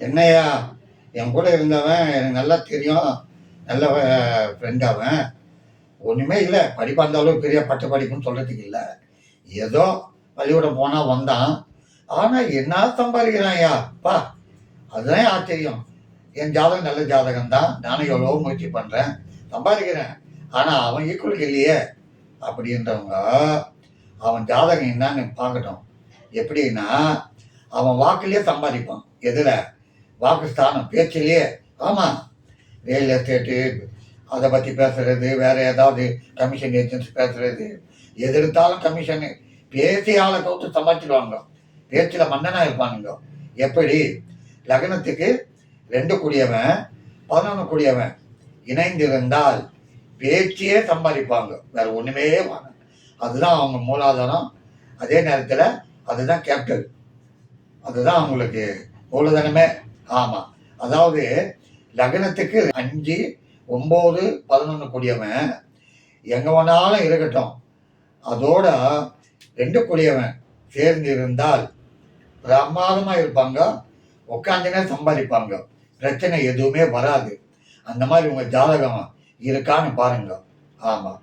என்னய்யா, என் கூட இருந்தவன் எனக்கு நல்லா தெரியும். நல்ல ஃப்ரெண்ட் அவன். ஒண்ணுமே இல்ல. படிப்பா அந்த அளவுக்கு பெரிய பட்ட படிப்புன்னு சொல்றதுக்கு இல்ல. ஏதோ பள்ளிக்கூடம் போனா வந்தான். ஆனா என்ன சம்பாதிக்கிறான்யா! அப்பா! அதுதான் ஆச்சரியம். என் ஜாதகம் நல்ல ஜாதகம் தான். நானும் எவ்வளவோ முயற்சி பண்றேன். சம்பாதிக்கிறேன். ஆனா அவன் ஈக்குவலுக்கு இல்லையே! அப்படின்றவங்க, அவன் ஜாதகம் என்னான்னு பார்க்கட்டும். எப்படின்னா, அவன் வாக்குலயே சம்பாதிப்பான். எதுல? வாக்குஸ்தானம், பேச்சிலேயே. ஆமா. ரியல் எஸ்டேட்டு, அத பத்தி பேசுறது, வேற ஏதாவது கமிஷன் ஏஜென்ட்ஸ் பேசுறது, எது எடுத்தாலும் கமிஷனு. பேசி ஆள கவுத்து சம்பாதிச்சுடுவாங்க. பேச்சுல மன்னனா இருப்பானுங்க. எப்படி? லக்னத்துக்கு 2 கூடியவன், 11 கூடியவன் இணைந்திருந்தால் பேச்சியே சம்பாதிப்பாங்க. வேற ஒண்ணுமே வேணாம். அதுதான் அவங்க மூலாதாரம். அதே நேரத்துல அதுதான் கேபிட்டல். அதுதான் அவங்களுக்கு மூலதனமே. ஆமா. அதாவது லக்னத்துக்கு 5, 9, 11 கூடியவன் எங்க வேணாலும் இருக்கட்டும். அதோட 2 கூடியவன் சேர்ந்து இருந்தால் பிரமாதமா இருப்பாங்க. உட்காந்துனே சம்பாதிப்பாங்க. பிரச்சனை எதுவுமே வராது. அந்த மாதிரி உங்க ஜாதகம் இருக்கான்னு பாருங்க. ஆமா.